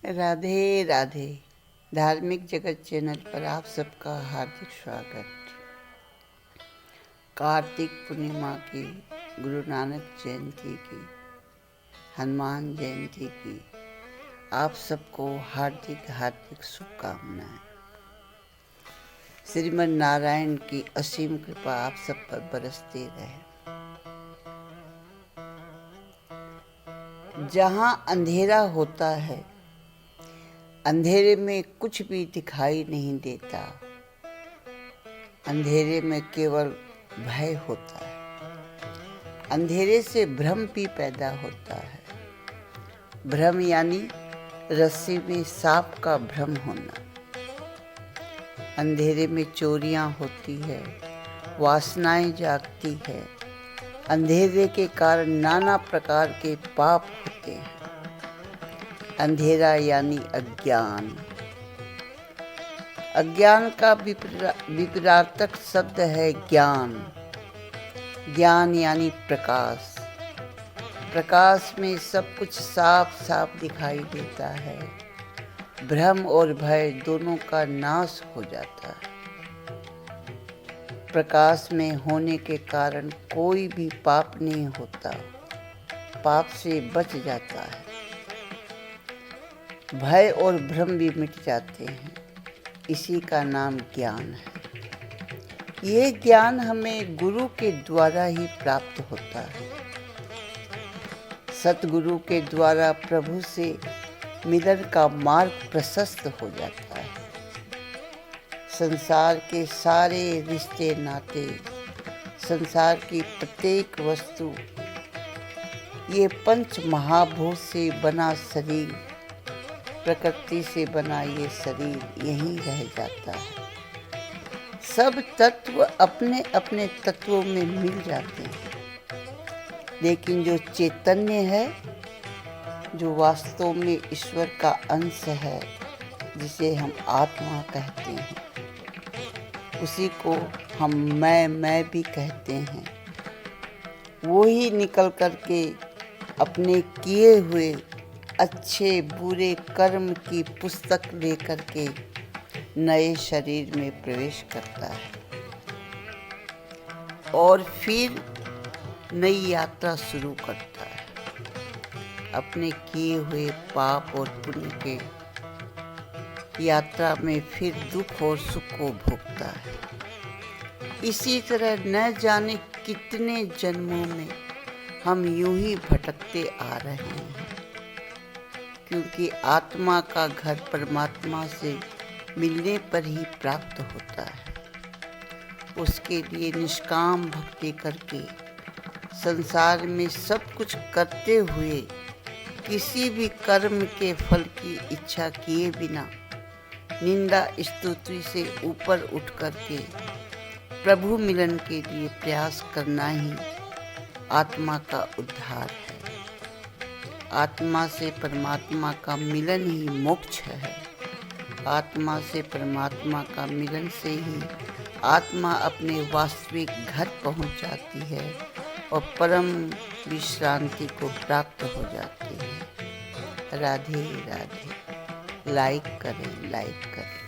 राधे राधे। धार्मिक जगत चैनल पर आप सबका हार्दिक स्वागत। कार्तिक पूर्णिमा की, गुरु नानक जयंती की, हनुमान जयंती की आप सबको हार्दिक हार्दिक शुभकामनाएं। श्रीमन नारायण की असीम कृपा आप सब पर बरसती रहे। जहाँ अंधेरा होता है, अंधेरे में कुछ भी दिखाई नहीं देता। अंधेरे में केवल भय होता है। अंधेरे से भ्रम भी पैदा होता है। भ्रम यानी रस्सी में सांप का भ्रम होना। अंधेरे में चोरियां होती है, वासनाएं जागती है। अंधेरे के कारण नाना प्रकार के पाप होते हैं। अंधेरा यानी अज्ञान। अज्ञान का विपरीतार्थक शब्द है ज्ञान। ज्ञान यानी प्रकाश। प्रकाश में सब कुछ साफ साफ दिखाई देता है। भ्रम और भय दोनों का नाश हो जाता है। प्रकाश में होने के कारण कोई भी पाप नहीं होता, पाप से बच जाता है। भय और भ्रम भी मिट जाते हैं। इसी का नाम ज्ञान है। ये ज्ञान हमें गुरु के द्वारा ही प्राप्त होता है। सतगुरु के द्वारा प्रभु से मिलन का मार्ग प्रशस्त हो जाता है। संसार के सारे रिश्ते नाते, संसार की प्रत्येक वस्तु, ये पंच महाभूत से बना शरीर, प्रकृति से बना ये शरीर यहीं रह जाता है। सब तत्व अपने अपने तत्वों में मिल जाते हैं, लेकिन जो चैतन्य है, जो वास्तव में ईश्वर का अंश है, जिसे हम आत्मा कहते हैं, उसी को हम मैं भी कहते हैं, वो ही निकल करके अपने किए हुए अच्छे बुरे कर्म की पुस्तक लेकर के नए शरीर में प्रवेश करता है और फिर नई यात्रा शुरू करता है। अपने किए हुए पाप और पुण्य के यात्रा में फिर दुख और सुख को भोगता है। इसी तरह न जाने कितने जन्मों में हम यूं ही भटकते आ रहे हैं, क्योंकि आत्मा का घर परमात्मा से मिलने पर ही प्राप्त होता है। उसके लिए निष्काम भक्ति करके संसार में सब कुछ करते हुए किसी भी कर्म के फल की इच्छा किए बिना निंदा स्तुति से ऊपर उठ करके प्रभु मिलन के लिए प्रयास करना ही आत्मा का उद्धार है। आत्मा से परमात्मा का मिलन ही मोक्ष है। आत्मा से परमात्मा का मिलन से ही आत्मा अपने वास्तविक घर पहुंच जाती है और परम विश्रांति को प्राप्त हो जाती है। राधे राधे। लाइक करें, लाइक करें।